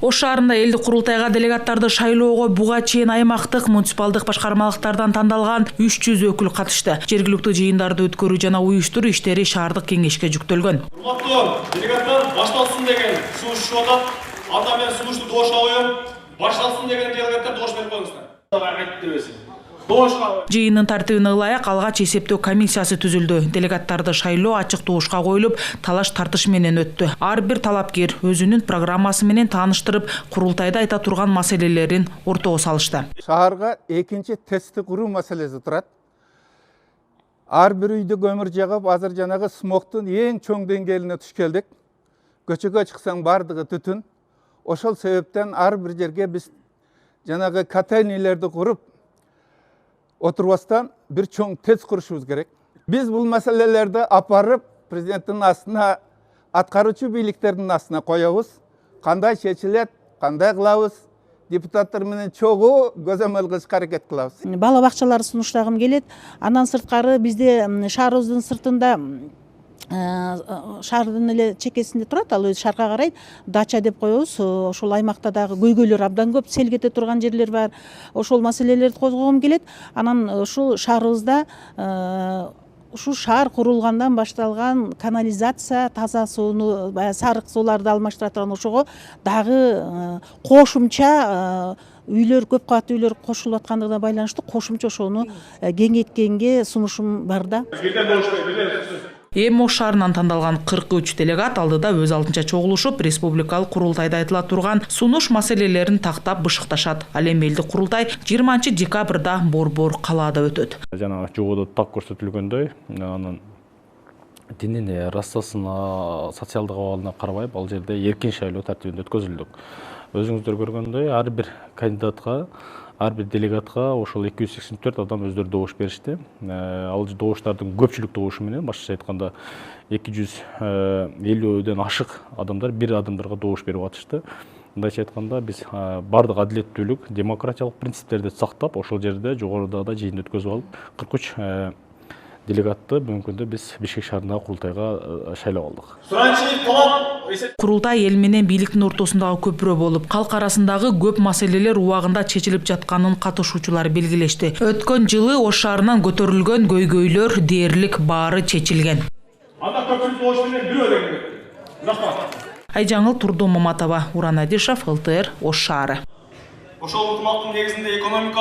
Ош шаарында элдик курултайга делегаттарды шайлоого буга чейин аймактык муниципалдык башкармалыктардан тандалган 300 өкүл катышты. Жергиликтүү жыйындарды өткөрүү жана уюштуруу иштери шаардык кеңешке жүктөлгөн. Урматтуу делегаттар, башталсын деген сунуш түшүп атат. Анда мен сунушту доошко коем. Башталсын деген делегаттар доош берип коюңуздар. Жыйындын тартибине ылайык алгач эсептөө комиссиясы түзүлдү. Делегаттарды шайлоо ачык доошко коюлуп, талаш тартыш менен өттү. Ар бир талапкер өзүнүн программасы менен тааныштырып, курултайда айта турган маселелерин ортого салышты. Шаарга экинчи тести куруу маселеси турат. Ар бир үйдө көмүр жагып, азыр жанагы смогтун эң чоң деңгээлине туш келдик. Көчөгө чыксаң бардыгы түтүн. Ошол себептен ар бир жерге биз жанагы котельнийлерди куруп отурбастан бир чоң ТЭЦ курушубуз керек. Биз бул маселелерди апарып президенттин астына, аткаруучу бийликтердин астына коебуз. Кандай чечилет, кандай кылабыз? Депутаттар менен чогуу көзөмөл кылышка аракет кылабыз. Бала бакчалары сунуштагым келет. Андан сырткары бизде шаарыбыздын сыртында шаардын эле чекесинде турат, ал өзү шаарга карайт, дача деп коебуз. Ошол аймакта дагы көйгөйлөр абдан көп, сел кете турган жерлер бар. Ошол маселелерди козгогум келет. Анан ушул шаарыбызда ушу шаар курулгандан башталган канализация, таза сууну, сарык сууларды алмаштыра турган ошого дагы кошумча үйлөр, көп кабаттуу үйлөр кошулуп аткандыгына байланыштуу кошумча ошону кеңейткенге сунушум бар да. Эми Ош шаарынан тандалган 43 делегат алдыда өз алдынча чогулушуп, республикалык курултайда айтыла турган сунуш маселелерин тактап бышыкташат. Ал эми элдик курултай 20 декабрда Борбор калаада өтөт. Жана жогодо так көрсөтүлгөндөй, анын динин расасына, социалдык абалына карабай, ал жерде эркин шайлоо тартибинде өткөзүлдүк. Өзүңүздөр көргөндөй, ар бир кандидатка, ар бир делегатка ошол 284 адам өздөрү добуш беришти. Ал добуштардын көпчүлүк добушу менен, башкача айтканда 250ден ашык адамдар бир адамдарга добуш берип атышты. Мындайча айтканда биз бардык адилеттүүлүк, демократиялык принциптерди сактап, ошол жерде жогоруда да жыйын өткөзүп алып, 43 делегатты бүгүнкүндө биз Бишкек шаарындагы курултайга шайлап алдык. Курултай эл менен бийликтин ортосундагы көпүрө болуп, калк арасындагы көп маселелер убагында чечилип жатканын катышуучулар белгилешти. Өткөн жылы Ош шаарынан көтөрүлгөн көйгөйлөр дээрлик баары чечилген. Анда көпчүлүк доош менен бирөө деген. Айжаңыл Турдо Маматова, Уран Адишев, ЛТР, Ош шаары. Ошол ынтымактын негизинде экономика